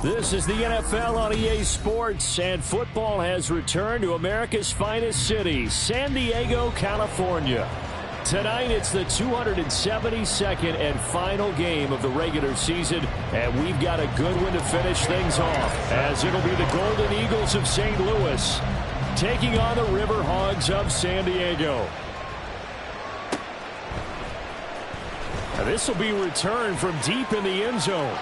This is the NFL on EA Sports, and football has returned to America's finest city, San Diego, California. Tonight, it's the 272nd and final game of the regular season, and we've got a good one to finish things off, as it'll be the Golden Eagles of St. Louis taking on the RiverHogs of San Diego. This will be returned from deep in the end zone.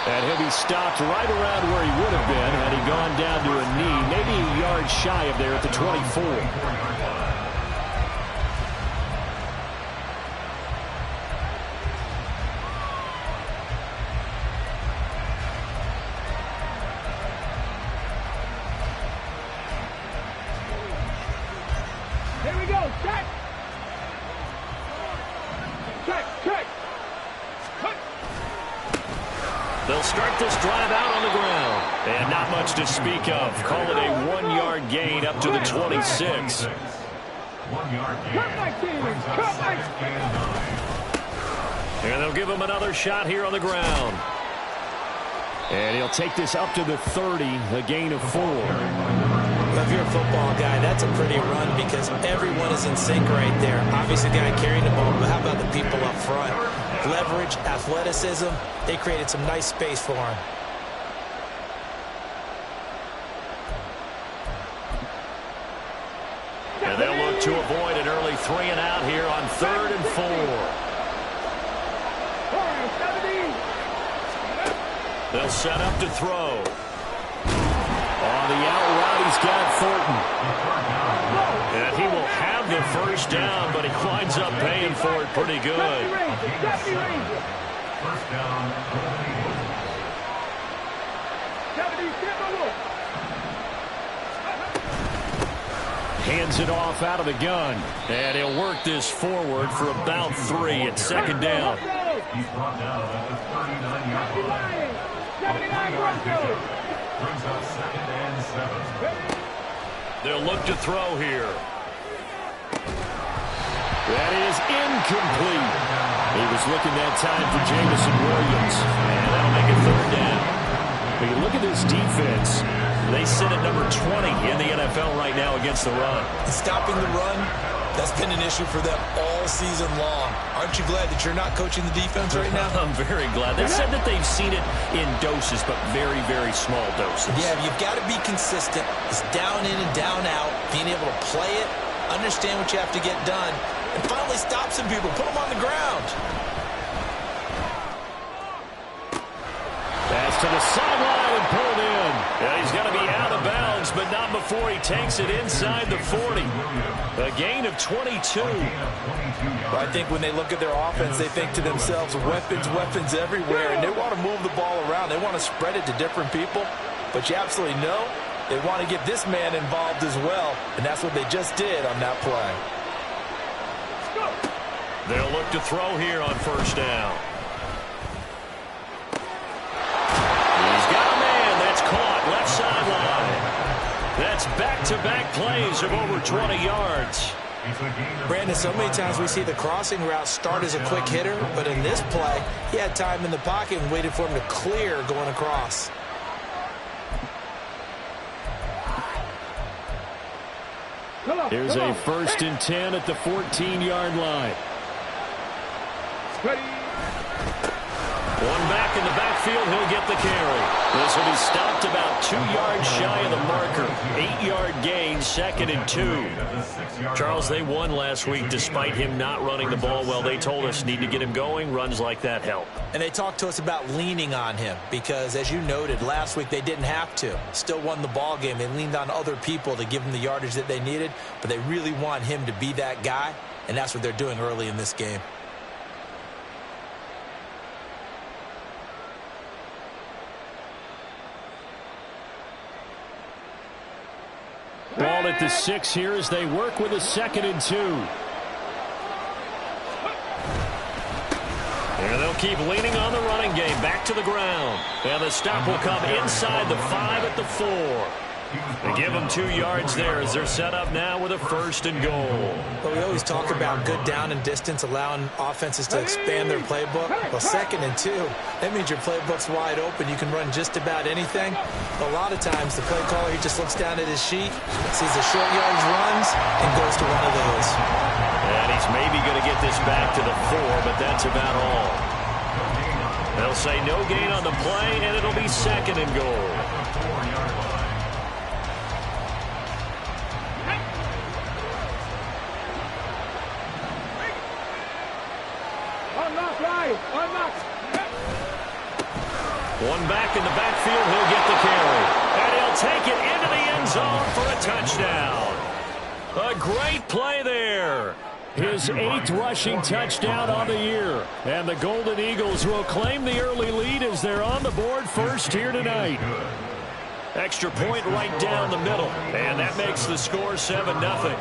And he'll be stopped right around where he would have been had he gone down to a knee, maybe a yard shy of there at the 24. Here we go, check! Check! They'll start this drive out on the ground. And not much to speak of. Call it a 1-yard gain up to the 26. 1-yard gain. And they'll give him another shot here on the ground. And he'll take this up to the 30, a gain of 4. If you're a football guy, that's a pretty run because everyone is in sync right there. Obviously, the guy carrying the ball, but how about the people up front? Leverage, athleticism, they created some nice space for him. And they'll look to avoid an early 3-and-out here on 3rd and 4. They'll set up to throw. On the out route, he's got Thornton. And he will have the first down, but he winds up paying for it pretty good. First down. Hands it off out of the gun. And he'll work this forward for about 3 at 2nd down. He's brought down at the 39-yard line. 79 Broncos. Brings up 2nd and 7. They'll look to throw here. That is incomplete. He was looking that time for Jamison Williams. And that'll make it 3rd down. When you look at this defense, they sit at number 20 in the NFL right now against the run. Stopping the run, that's been an issue for them all season long. Aren't you glad that you're not coaching the defense right now? I'm very glad. They said that they've seen it in doses, but very, very small doses. Yeah, you've got to be consistent. It's down in and down out, being able to play it, understand what you have to get done, and finally stop some people, put them on the ground. Pass to the sideline and pulled in. Yeah, he's going to be out of bounds, but not before he takes it inside the 40. A gain of 22. Well, I think when they look at their offense, they think to themselves, weapons everywhere, and they want to move the ball around. They want to spread it to different people, but you absolutely know they want to get this man involved as well, and that's what they just did on that play. They'll look to throw here on 1st down. Left sideline. That's back-to-back plays of over 20 yards. Brandon, so many times we see the crossing route start as a quick hitter, but in this play, he had time in the pocket and waited for him to clear going across. Here's a 1st and 10 at the 14-yard line. One back in the backfield, he'll get the carry. This will be stopped about 2 yards shy of the marker. 8-yard gain, 2nd and 2. Charles, they won last week despite him not running the ball well. They told us need to get him going. Runs like that help. And they talked to us about leaning on him because, as you noted, last week they didn't have to. Still won the ball game. They leaned on other people to give them the yardage that they needed, but they really want him to be that guy, and that's what they're doing early in this game. Ball at the 6 here as they work with a 2nd and 2. And they'll keep leaning on the running game. Back to the ground. And the stop will come inside the 5 at the 4. They give them 2 yards there as they're set up now with a 1st and goal. But we always talk about good down and distance, allowing offenses to expand their playbook. Well, 2nd and 2, that means your playbook's wide open. You can run just about anything. A lot of times, the play caller, he just looks down at his sheet, sees the short yardage runs, and goes to one of those. And he's maybe going to get this back to the 4, but that's about all. They'll say no gain on the play, and it'll be 2nd and goal. One back in the backfield, he'll get the carry. And he'll take it into the end zone for a touchdown. A great play there. His 8th rushing touchdown on the year. And the Golden Eagles will claim the early lead as they're on the board first here tonight. Extra point right down the middle. And that makes the score 7-0.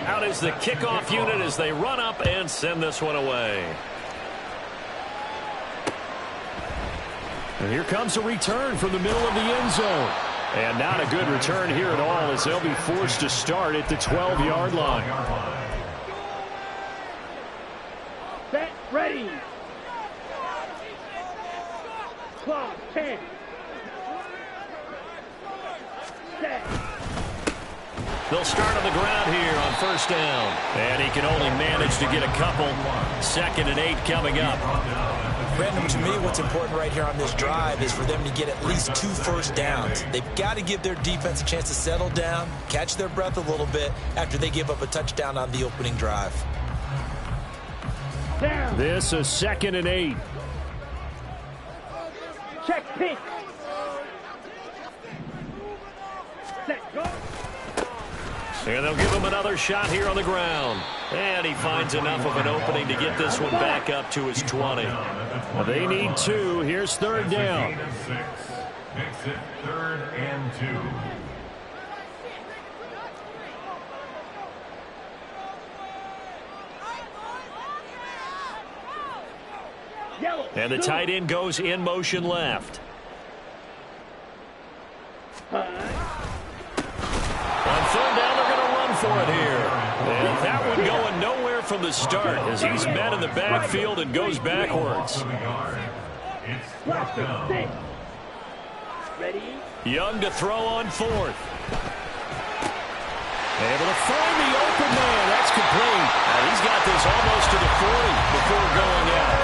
Out is the kickoff unit as they run up and send this one away. And here comes a return from the middle of the end zone. And not a good return here at all as they'll be forced to start at the 12-yard line. Set, ready. Clock, 10. Set. They'll start on the ground here on 1st down. And he can only manage to get a couple. 2nd and 8 coming up. Brandon, to me, what's important right here on this drive is for them to get at least 2 first downs. They've got to give their defense a chance to settle down, catch their breath a little bit after they give up a touchdown on the opening drive. Down. This is 2nd and 8. Check pitch. Set, go. And they'll give him another shot here on the ground. And he finds enough of an opening to get this one back up to his 20. They need 2. Here's 3rd down. Makes it 3rd and 2. And the tight end goes in motion left. On 3rd down, they're going to run for it here. And that one going nowhere from the start as he's met in the backfield and goes backwards. Young to throw on 4th. Able to find the open man. That's complete. And he's got this almost to the 40 before going out.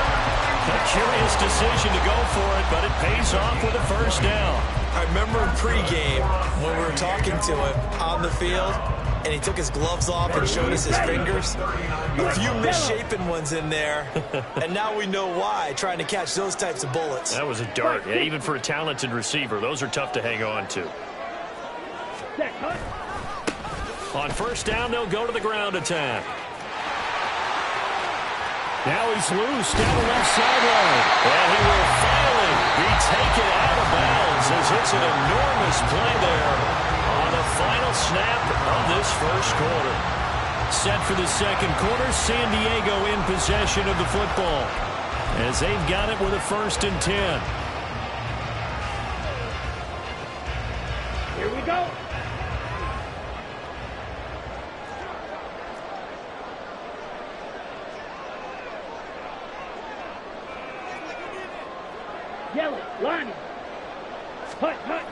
A curious decision to go for it, but it pays off with a 1st down. I remember in pregame when we were talking to him on the field, and he took his gloves off and showed us his fingers. A few misshapen ones in there, and now we know why, trying to catch those types of bullets. That was a dart. Yeah, even for a talented receiver, those are tough to hang on to. On 1st down, they'll go to the ground attack. Now he's loose down the left sideline. And he will finally be taken out of bounds as it's an enormous play there on the final snap of this 1st quarter. Set for the 2nd quarter, San Diego in possession of the football as they've got it with a 1st and 10. Here we go. Yellow, line. Hut, hut.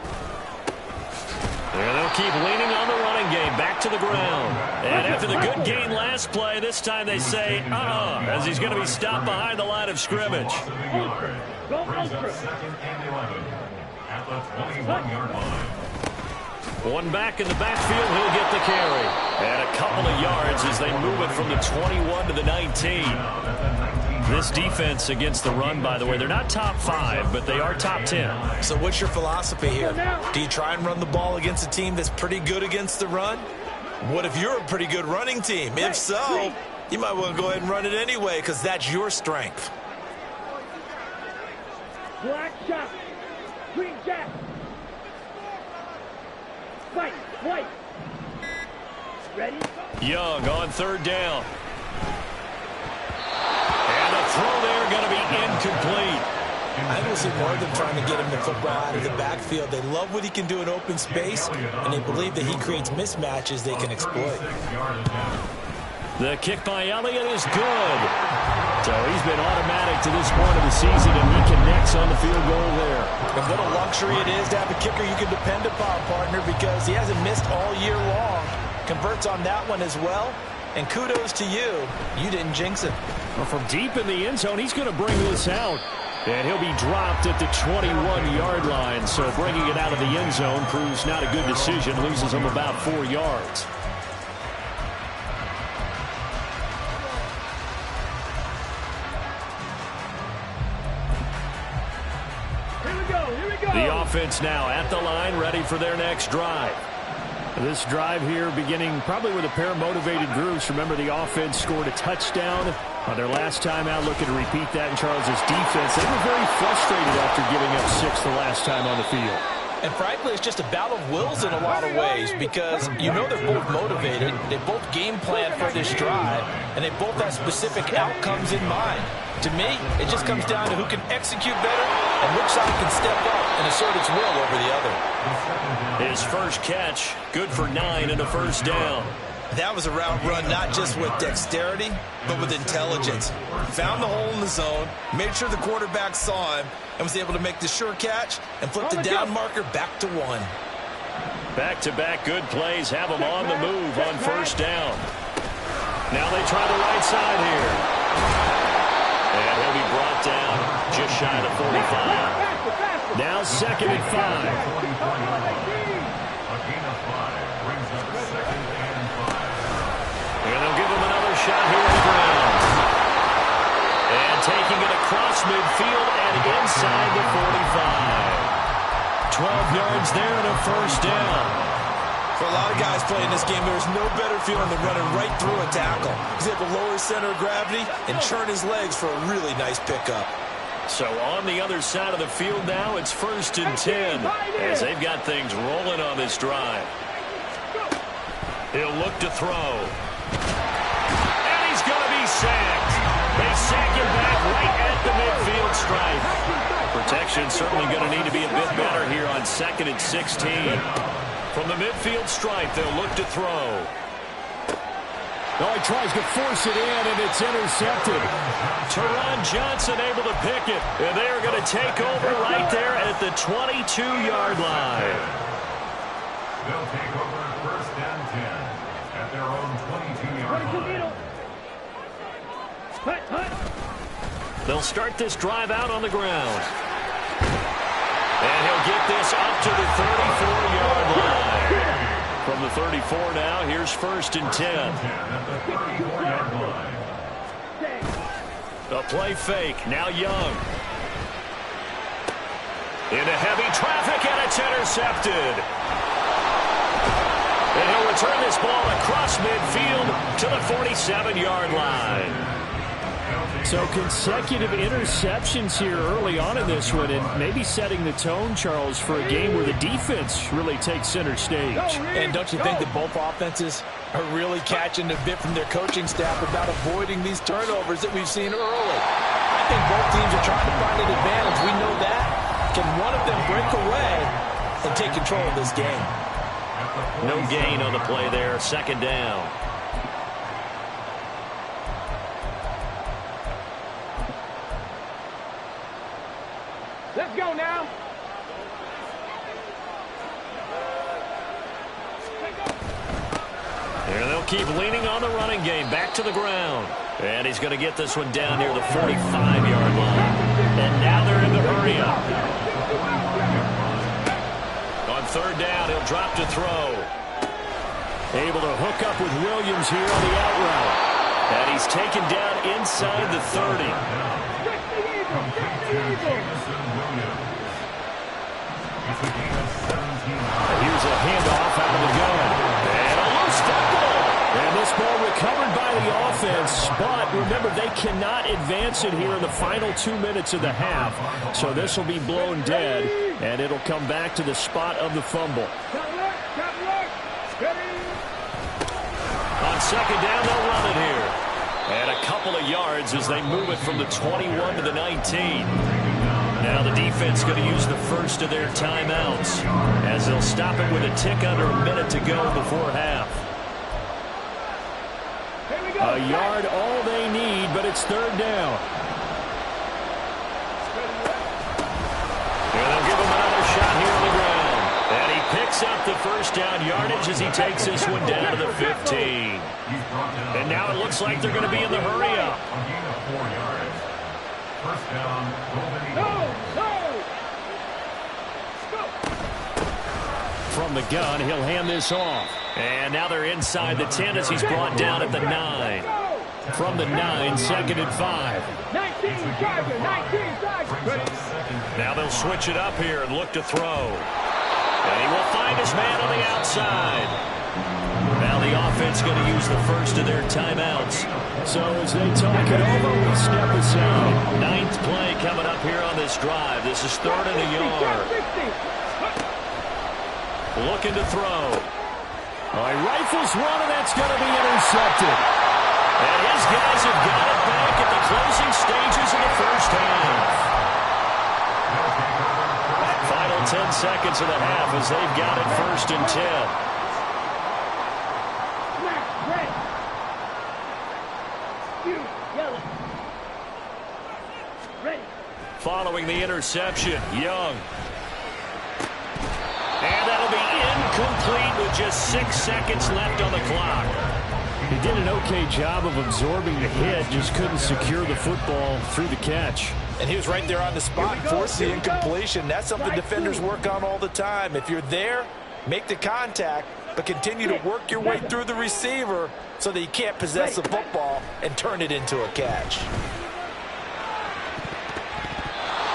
And they'll keep leaning on the running game. Back to the ground. And after the good gain last play, this time they say, as he's going to be stopped behind the line of scrimmage. Ultra. Go ultra. 2nd and 11 at the 21-yard line. One back in the backfield, he'll get the carry. And a couple of yards as they move it from the 21 to the 19. This defense against the run, by the way, they're not top 5, but they are top 10. So what's your philosophy here? Do you try and run the ball against a team that's pretty good against the run? What if you're a pretty good running team? If so, you might want to go ahead and run it anyway because that's your strength. Black shot. Green jack. White, white. Ready? Young on 3rd down. And the throw there going to be incomplete. I think we'll see more of them trying to get him the football out of the backfield. They love what he can do in open space, and they believe that he creates mismatches they can exploit. The kick by Elliott is good. So he's been automatic to this point of the season, and he connects on the field goal there. And what a luxury it is to have a kicker you can depend upon, partner, because he hasn't missed all year long. Converts on that one as well. And kudos to you. You didn't jinx it. Well, from deep in the end zone, he's going to bring this out. And he'll be dropped at the 21-yard line. So bringing it out of the end zone proves not a good decision. Loses him about 4 yards. The offense now at the line, ready for their next drive. This drive here beginning probably with a pair of motivated groups. Remember, the offense scored a touchdown on their last time out, looking to repeat that in Charles's defense. They were very frustrated after giving up 6 the last time on the field. And frankly, it's just a battle of wills in a lot of ways because you know they're both motivated. They both game plan for this drive, and they both have specific outcomes in mind. To me, it just comes down to who can execute better and which side can step up and assert its will over the other. His first catch, good for 9 and a first down. That was a route run not just with dexterity, but with intelligence. Found the hole in the zone, made sure the quarterback saw him, and was able to make the sure catch and flip the down marker back to 1. Back-to-back good plays have him on the move on first down. Now they try the right side here. And he'll be brought down just shy of the 45. Now 2nd and 5. And they'll give him another shot here on the ground. And taking it across midfield and inside the 45. 12 yards there and a first down. For a lot of guys playing this game, there's no better feeling than running right through a tackle. He's able to lower his center of gravity and churn his legs for a really nice pickup. So on the other side of the field now, it's 1st and 10 as they've got things rolling on this drive. He'll look to throw. And he's going to be sacked. They sack him back right at the midfield stripe. Protection certainly going to need to be a bit better here on 2nd and 16. From the midfield stripe, they'll look to throw. Oh, he tries to force it in, and it's intercepted. Teron Johnson able to pick it, and they are going to take over right there at the 22-yard line. They'll take over 1st and 10 at their own 22-yard line. They'll start this drive out on the ground. And he'll get this up to the 34-yard line. From the 34 now, here's 1st and 10. A play fake, now Young. Into heavy traffic, and it's intercepted. And he'll return this ball across midfield to the 47-yard line. So consecutive interceptions here early on in this one, and maybe setting the tone, Charles, for a game where the defense really takes center stage. And don't you think that both offenses are really catching a bit from their coaching staff about avoiding these turnovers that we've seen early? I think both teams are trying to find an advantage. We know that. Can one of them break away and take control of this game? No gain on the play there, 2nd down. Let's go now. And they'll keep leaning on the running game. Back to the ground. And he's going to get this one down near the 45-yard line. And now they're in the hurry up. On 3rd down, he'll drop to throw. Able to hook up with Williams here on the out route. And he's taken down inside the 30. Here's a handoff out of the gun. And a loose football. And this ball recovered by the offense. But remember, they cannot advance it here in the final 2 minutes of the half. So this will be blown dead. And it'll come back to the spot of the fumble. On 2nd down, they'll run it here. And a couple of yards as they move it from the 21 to the 19. Now the defense going to use the first of their timeouts as they'll stop it with a tick under a minute to go before half. A yard all they need, but it's third down. And they'll give him another shot here on the ground. And he picks up the first down yardage as he takes this one down to the 15. And now it looks like they're going to be in the hurry up. First down, GoldenEagles. From the gun, he'll hand this off. And now they're inside the 10 as he's brought down at the 9. From the 9, second and 5. 19 Charger, 19 Charger. Now they'll switch it up here and look to throw. And he will find his man on the outside. Now the offense going to use the first of their timeouts. So as they talk it over, we step aside. Ninth play coming up here on this drive. This is third and a yard. Looking to throw. He rifles one, and that's going to be intercepted. And his guys have got it back at the closing stages of the first half. Final 10 seconds of the half as they've got it first and 10. Following the interception, Young. And that'll be incomplete with just 6 seconds left on the clock. He did an okay job of absorbing the hit, just couldn't secure the football through the catch. And he was right there on the spot, forced the incompletion. That's something defenders work on all the time. If you're there, make the contact, but continue to work your way through the receiver so that you can't possess the football and turn it into a catch.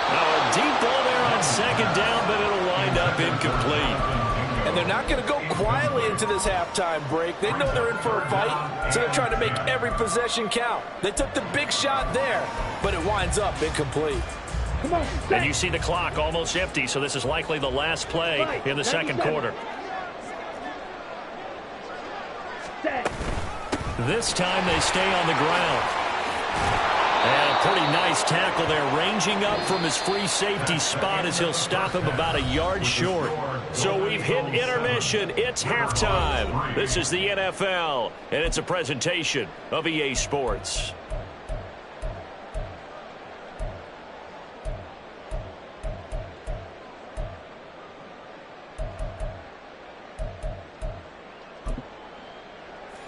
Now a deep ball there on second down, but it'll wind up incomplete. And they're not going to go quietly into this halftime break. They know they're in for a fight, so they're trying to make every possession count. They took the big shot there, but it winds up incomplete. And you see the clock almost empty, so this is likely the last play in the second quarter. This time they stay on the ground. And a pretty nice tackle there, ranging up from his free safety spot as he'll stop him about a yard short. So we've hit intermission. It's halftime. This is the NFL, and it's a presentation of EA Sports.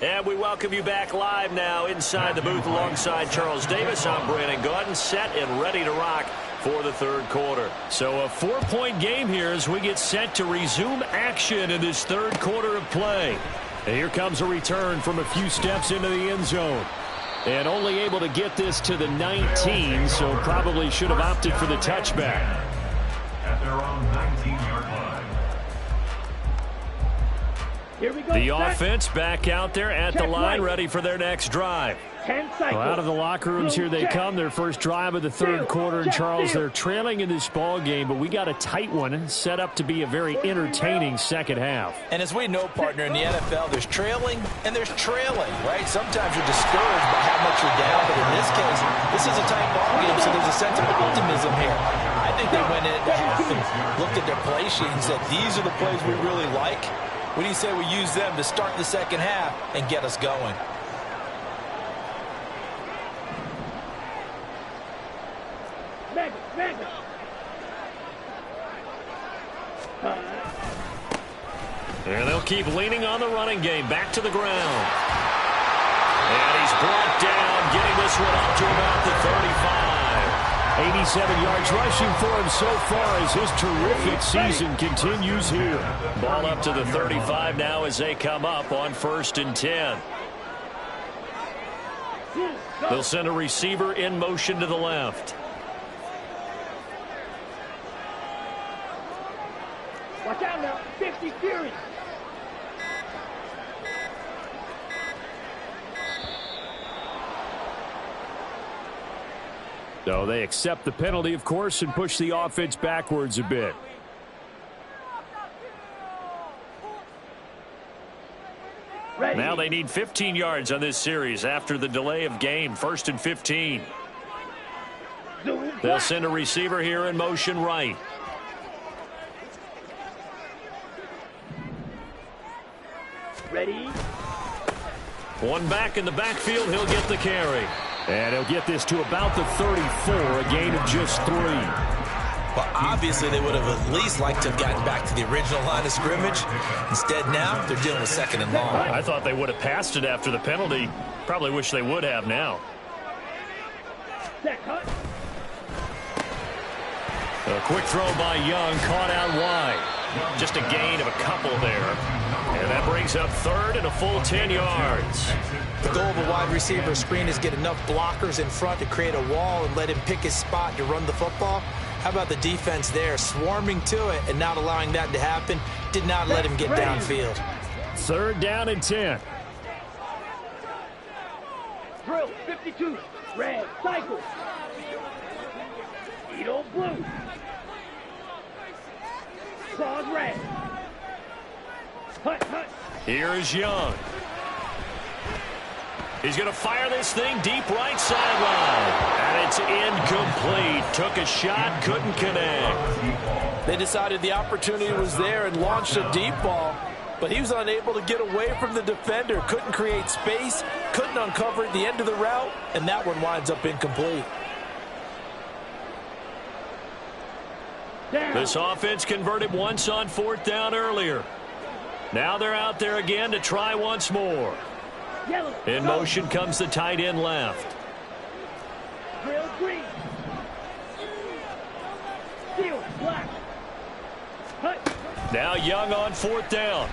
And we welcome you back live now inside the booth alongside Charles Davis. I'm Brandon Gaudin, set and ready to rock for the third quarter. So a 4-point game here as we get set to resume action in this third quarter of play. And here comes a return from a few steps into the end zone. And only able to get this to the 19, so probably should have opted for the touchback. At their own 19-yard line. Here we go. The offense back out there at the line, ready for their next drive. 10 cycles. Well, out of the locker rooms here they come. Their first drive of the third quarter. And Charles, they're trailing in this ball game, but we got a tight one set up to be a very entertaining second half. And as we know, partner, in the NFL, there's trailing and there's trailing, right? Sometimes you're discouraged by how much you're down, but in this case, this is a tight ball game, so there's a sense of optimism here. I think they went in at half and looked at their play sheet and said, these are the plays we really like. What do you say we use them to start the second half and get us going? And they'll keep leaning on the running game. Back to the ground. And he's brought down, getting this one up to about the 35. 87 yards rushing for him so far as his terrific season continues here. Ball up to the 35 now as they come up on 1st and 10. They'll send a receiver in motion to the left. Watch out now. 50 Fury. So they accept the penalty, of course, and push the offense backwards a bit. Ready. Now they need 15 yards on this series after the delay of game. 1st and 15. Zoom. They'll send a receiver here in motion right. Ready? One back in the backfield. He'll get the carry. And he'll get this to about the 34, a gain of just 3. Well, obviously, they would have at least liked to have gotten back to the original line of scrimmage. Instead, now, they're dealing with second and long. I thought they would have passed it after the penalty. Probably wish they would have now. Set cut. A quick throw by Young, caught out wide. Just a gain of a couple there. And that brings up third and a full 10 yards. The goal of a wide receiver screen is get enough blockers in front to create a wall and let him pick his spot to run the football. How about the defense there, swarming to it and not allowing that to happen? Did not let him get downfield. Third down and 10. Drill 52. Red. Cycle. Edo blue. Claws red. Hut, hut. Here is Young. He's going to fire this thing deep right sideline. And it's incomplete. Took a shot, couldn't connect. They decided the opportunity was there and launched a deep ball, but he was unable to get away from the defender. Couldn't create space, couldn't uncover at the end of the route, and that one winds up incomplete. Down. This offense converted once on fourth down earlier. Now they're out there again to try once more. Yellow. In Go. motion comes the tight end left. Drill green. Steel black. Hut. Now Young on fourth down.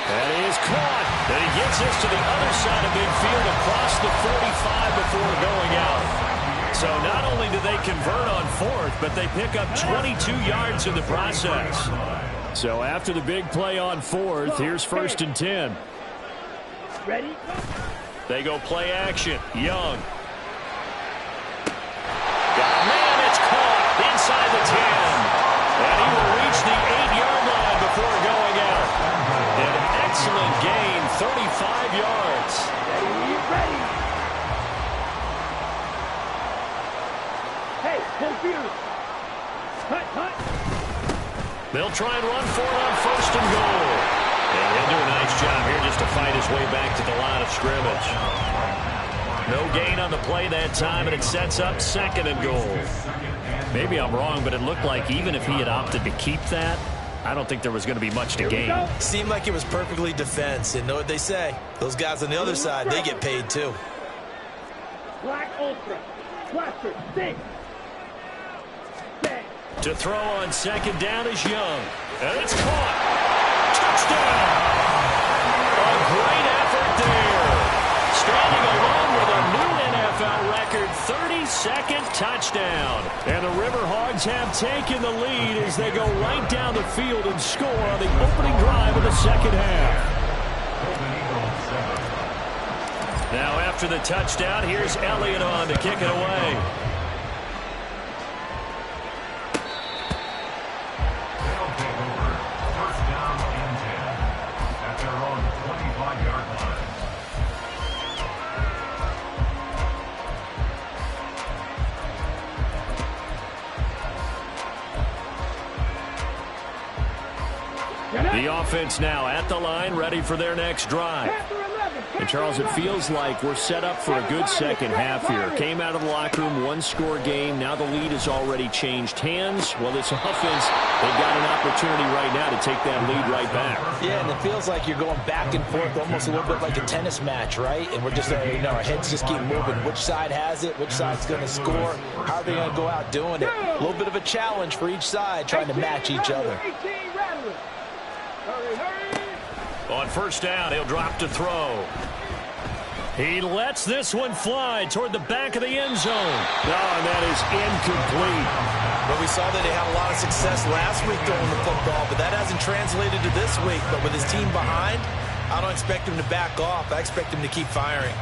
That is caught. And he gets this to the other side of midfield across the 45 before going out. So not only do they convert on fourth, but they pick up 22 yards in the process. So after the big play on fourth, here's first and 10. Ready? They go play action. Young. Man, it's caught inside the 10. And he will reach the 8-yard line before going out. An excellent gain, 35 yards. Ready, ready. Hey, pull fierce. Hut, hut. They'll try and run for it on first and goal. And he'll do a nice job here just to fight his way back to the line of scrimmage. No gain on the play that time, and it sets up second and goal. Maybe I'm wrong, but it looked like even if he had opted to keep that, I don't think there was going to be much to gain. Seemed like it was perfectly defense, and know what they say. Those guys on the other side, they get paid too. Black ultra. Blaster. Six. Set. To throw on second down is Young. And it's caught. Touchdown! A great effort there. Standing alone with a new NFL record, 32nd touchdown. And the RiverHogs have taken the lead as they go right down the field and score on the opening drive of the second half. Now after the touchdown, here's Elliott on to kick it away. The offense now at the line, ready for their next drive. And, Charles, it feels like we're set up for a good second half here. Came out of the locker room, one-score game. Now the lead has already changed hands. Well, this offense, they've got an opportunity right now to take that lead right back. Yeah, and it feels like you're going back and forth, almost a little bit like a tennis match, right? And we're just, our heads just keep moving. Which side has it? Which side's going to score? How are they going to go out doing it? A little bit of a challenge for each side, trying to match each other. On first down, he'll drop to throw. He lets this one fly toward the back of the end zone. Oh, and that is incomplete. But we saw that he had a lot of success last week throwing the football, but that hasn't translated to this week. But with his team behind, I don't expect him to back off. I expect him to keep firing.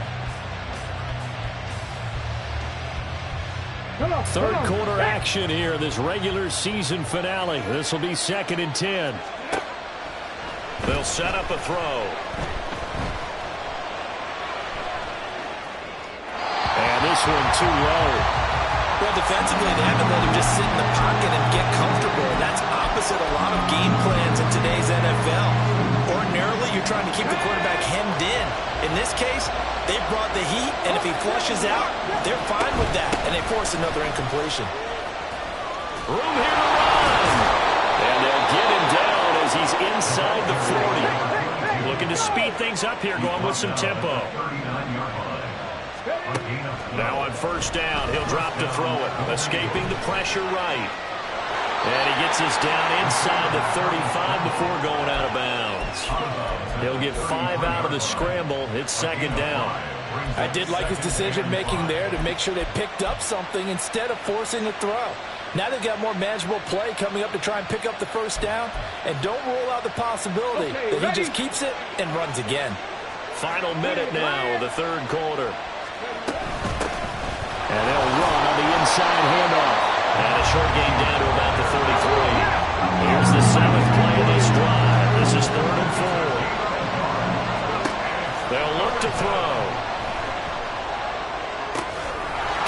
Third quarter action here, this regular season finale. This will be second and 10. They'll set up a throw. And this one too low. Well, defensively, they haven't let him just sit in the pocket and get comfortable. And that's opposite a lot of game plans in today's NFL. Ordinarily, you're trying to keep the quarterback hemmed in. In this case, they brought the heat, and if he flushes out, they're fine with that, and they force another incompletion. Room here to run. And they'll get him down as he's inside the 40. Looking to speed things up here, going with some tempo. Now on first down, he'll drop to throw it. Escaping the pressure right. And he gets us down inside the 35 before going out of bounds. He'll get 5 out of the scramble. It's second down. I did like his decision-making there to make sure they picked up something instead of forcing a throw. Now they've got more manageable play coming up to try and pick up the first down. And don't rule out the possibility that he just keeps it and runs again. Final minute now of the third quarter. And they'll run on the inside handoff. And a short gain down to about the 33. Here's the 7th play of this drive. This is 3rd and 4. They'll look to throw.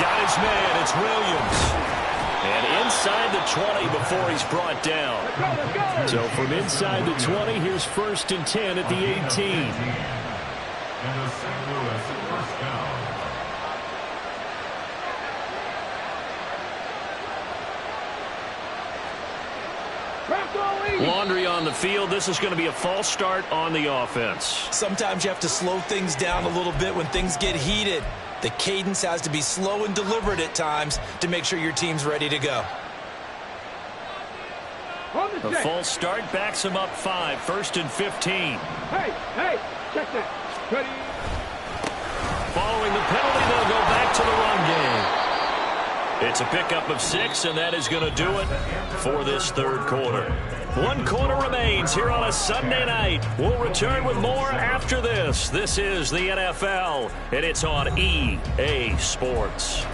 Got his man. It's Williams. And inside the 20 before he's brought down. So from inside the 20, here's 1st and 10 at the 18. And the St. Louis first down. Laundry on the field. This is going to be a false start on the offense. Sometimes you have to slow things down a little bit when things get heated. The cadence has to be slow and deliberate at times to make sure your team's ready to go. A false start backs him up 5. 1st and 15. Hey, check that. Ready. Following the penalty, they'll go back to the run game. It's a pickup of 6, and that is going to do it for this third quarter. 1 quarter remains here on a Sunday night. We'll return with more after this. This is the NFL, and it's on EA Sports.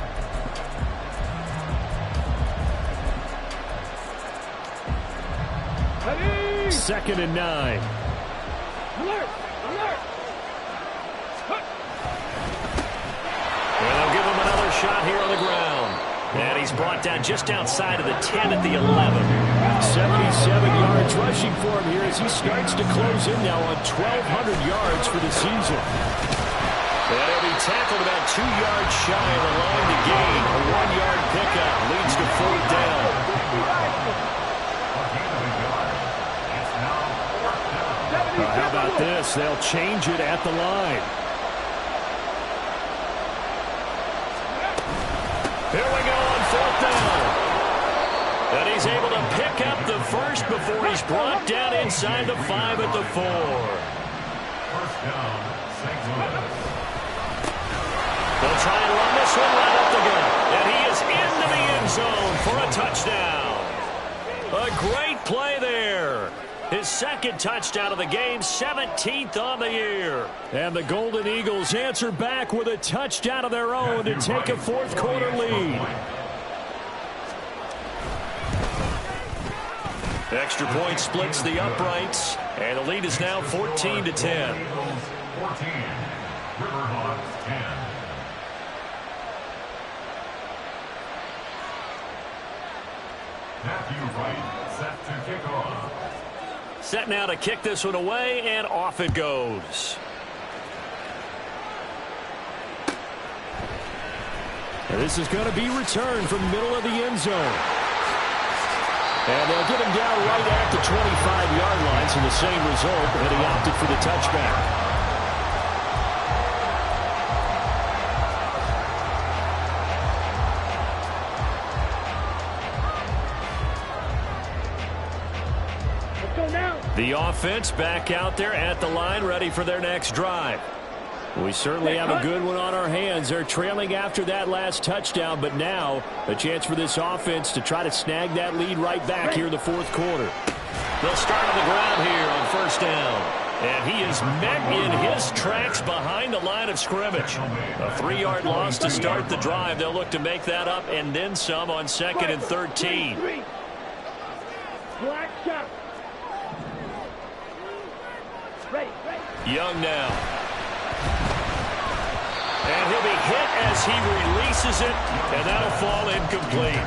Ready. 2nd and 9. Alert. And they'll give him another shot here on the ground. And he's brought down just outside of the 10 at the 11. 77 yards rushing for him here as he starts to close in now on 1,200 yards for the season. And he'll be tackled about 2 yards shy of the line to gain. A 1-yard pickup leads to 4th down. How about this? They'll change it at the line. Here we go on 4th down. And he's able to pick up the first before he's brought down inside the 5 at the 4. First down, St. Louis. They'll try and run this one right up the gut. And he is into the end zone for a touchdown. A great play there. His 2nd touchdown of the game, 17th on the year. And the Golden Eagles answer back with a touchdown of their own to take a 4th quarter lead. Extra point splits the uprights, and the lead is now 14-10. 14, RiverHogs 10. Matthew Wright set to kick off. Set now to kick this one away, and off it goes. And this is going to be returned from the middle of the end zone. And they'll get him down right at the 25-yard line, so the same result, and he opted for the touchback. The offense back out there at the line, ready for their next drive. We certainly have a good one on our hands. They're trailing after that last touchdown, but now a chance for this offense to try to snag that lead right back here in the 4th quarter. They'll start on the ground here on 1st down. And he is met in his tracks behind the line of scrimmage. A 3-yard loss to start the drive. They'll look to make that up and then some on 2nd and 13. Black shot. Ready. Young now. And he'll be hit as he releases it, and that'll fall incomplete.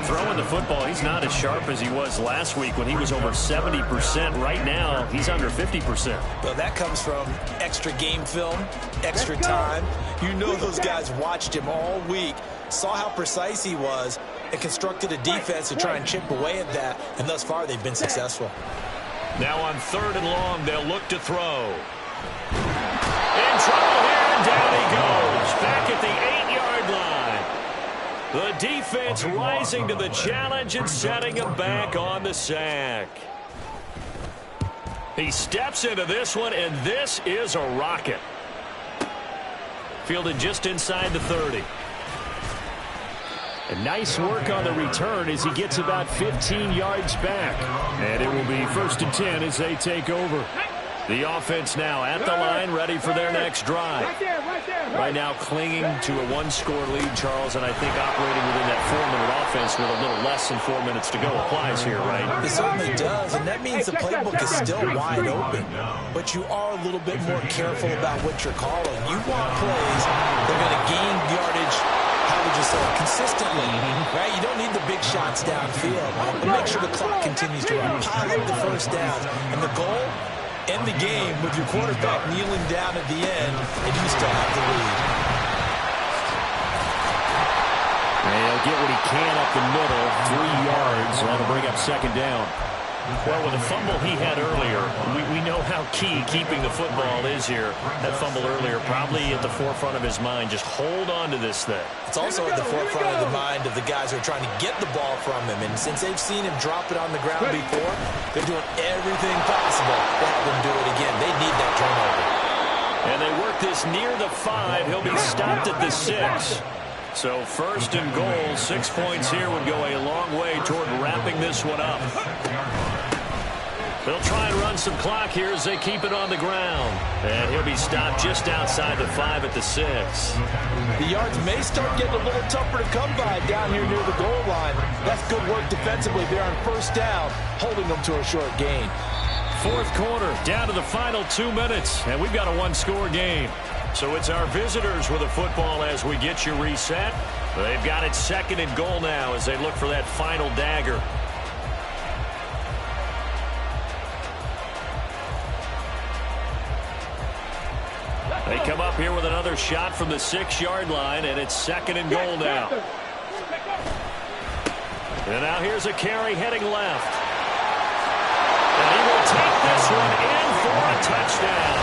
Throwing the football, he's not as sharp as he was last week when he was over 70%. Right now, he's under 50%. Well, that comes from extra game film, extra time. You know those guys watched him all week, saw how precise he was, and constructed a defense to try and chip away at that, and thus far they've been successful. Now on 3rd and long, they'll look to throw. In trouble here, and down he goes. Back at the 8-yard line. The defense rising to the challenge and setting him back on the sack. He steps into this one, and this is a rocket. Fielded just inside the 30. And nice work on the return as he gets about 15 yards back. And it will be 1st and 10 as they take over. The offense now at the line, ready for their next drive. Right now clinging to a 1-score lead, Charles, and I think operating within that 4-minute offense with a little less than 4 minutes to go applies here, right? It certainly does, and that means the playbook is still wide open. But you are a little bit more careful about what you're calling. You want plays that are going to gain yardage, how would you say, consistently, right? You don't need the big shots downfield, but make sure the clock continues to run. Pile up the first downs. And the goal, end the game with your quarterback kneeling down at the end, and you still have the lead. And he'll get what he can up the middle, 3 yards. That'll bring up 2nd down. Well, with the fumble he had earlier, we know how key keeping the football is here. That fumble earlier probably at the forefront of his mind. Just hold on to this thing. It's also at the forefront of the mind of the guys who are trying to get the ball from him. And since they've seen him drop it on the ground before, they're doing everything possible to have him do it again. They need that turnover. And they work this near the 5. He'll be stopped at the 6. So 1st and goal, 6 points here would go a long way toward wrapping this one up. They'll try and run some clock here as they keep it on the ground. And he'll be stopped just outside the 5 at the 6. The yards may start getting a little tougher to come by down here near the goal line. That's good work defensively there on 1st down, holding them to a short gain. 4th quarter, down to the final 2 minutes, and we've got a 1-score game. So it's our visitors with the football as we get you reset. They've got it 2nd and goal now as they look for that final dagger. They come up here with another shot from the 6-yard line, and it's 2nd and goal now. And now here's a carry heading left. And he will take this one in for a touchdown.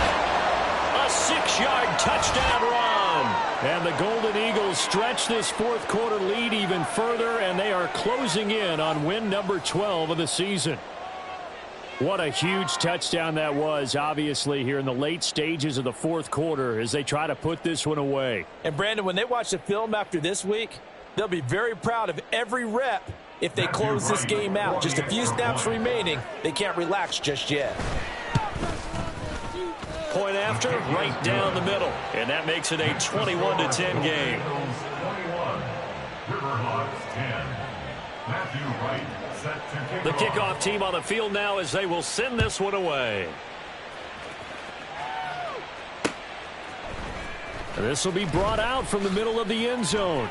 A 6-yard touchdown run. And the Golden Eagles stretch this 4th quarter lead even further, and they are closing in on win number 12 of the season. What a huge touchdown that was, obviously, here in the late stages of the 4th quarter as they try to put this one away. And, Brandon, when they watch the film after this week, they'll be very proud of every rep if they close this game out. Just a few snaps remaining. They can't relax just yet. Point after, right down the middle. And that makes it a 21-10 game. RiverHogs 10. Matthew Wright set to kick The off. kickoff team on the field now as they will send this one away. And this will be brought out from the middle of the end zone.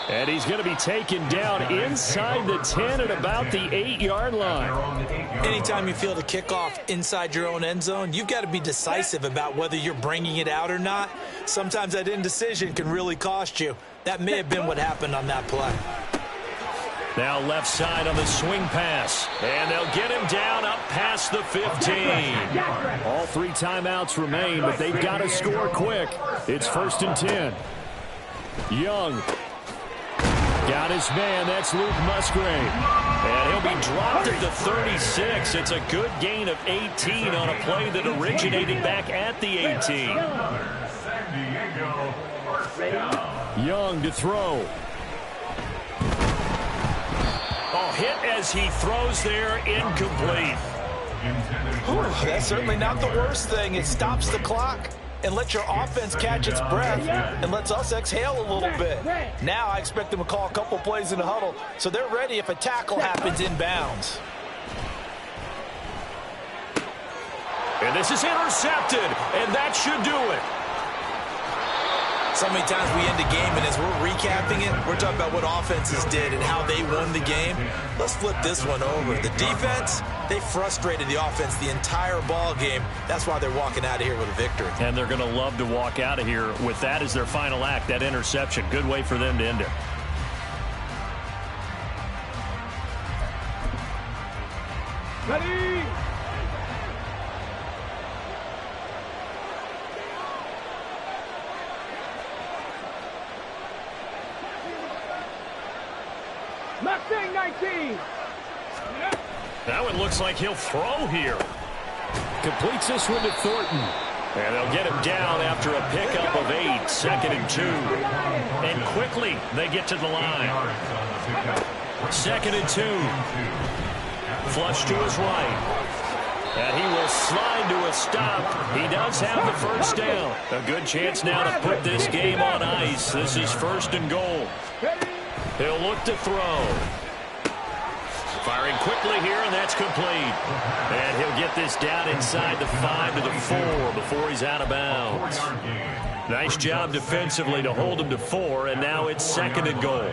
And he's going to be taken down inside the 10 at about the 8-yard line. Anytime you feel the kickoff inside your own end zone, you've got to be decisive about whether you're bringing it out or not. Sometimes that indecision can really cost you. That may have been what happened on that play. Now left side on the swing pass. And they'll get him down up past the 15. All 3 timeouts remain, but they've got to score quick. It's 1st and 10. Young. Got his man. That's Luke Musgrave. And he'll be dropped at the 36. It's a good gain of 18 on a play that originated back at the 18. San Diego, first down. Young to throw. Oh, hit as he throws there, incomplete. Whew, that's certainly not the worst thing. It stops the clock and lets your offense catch its breath and lets us exhale a little bit. Now I expect them to call a couple plays in the huddle so they're ready if a tackle happens inbounds. And And this is intercepted, and that should do it. So many times we end a game, and as we're recapping it, we're talking about what offenses did and how they won the game. Let's flip this one over. The defense, they frustrated the offense the entire ball game. That's why they're walking out of here with a victory. And they're going to love to walk out of here with that as their final act, that interception. Good way for them to end it. Ready? Mustang 19. That one looks like he'll throw here. Completes this one to Thornton. And they'll get him down after a pickup of 8, 2nd and 2. And quickly they get to the line. 2nd and 2. Flush to his right. And he will slide to a stop. He does have the first down. A good chance now to put this game on ice. This is 1st and goal. He'll look to throw. Firing quickly here, and that's complete. And he'll get this down inside the 5 to the 4 before he's out of bounds. Nice job defensively to hold him to 4, and now it's 2nd and goal.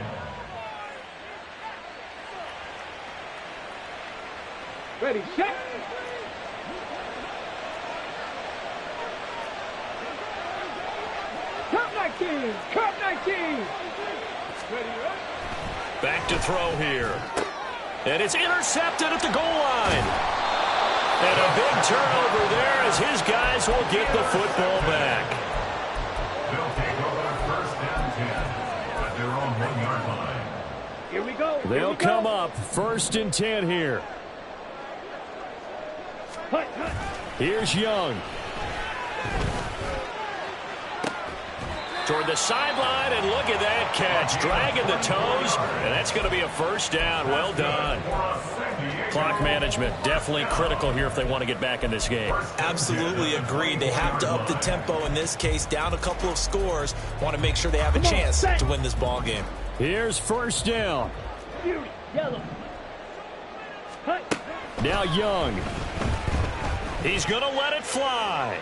Ready, set. Cup 19. Cup 19. Ready, up. Back to throw here. And it's intercepted at the goal line. And a big turnover there as his guys will get the football back. They'll take over 1st and 10 at their own 1-yard line. Here we go. They'll come up 1st and 10 here. Hut, hut. Here's Young. Toward the sideline, and look at that catch. Dragging the toes, and that's going to be a 1st down. Well done. Clock management, definitely critical here if they want to get back in this game. Absolutely agreed. They have to up the tempo in this case, down a couple of scores. Want to make sure they have a chance to win this ball game. Here's 1st down. Fury, yellow. Hut. Now Young. He's going to let it fly.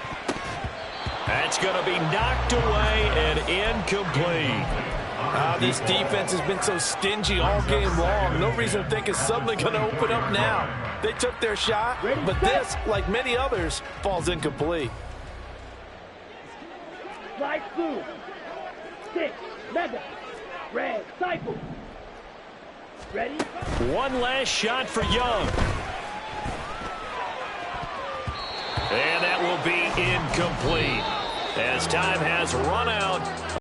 That's going to be knocked away and incomplete. This defense has been so stingy all game long. No reason to think it's suddenly going to open up now. They took their shot, but this, like many others, falls incomplete. Light blue. 6, mega. Red, cycle. Ready? One last shot for Young. And that will be incomplete as time has run out.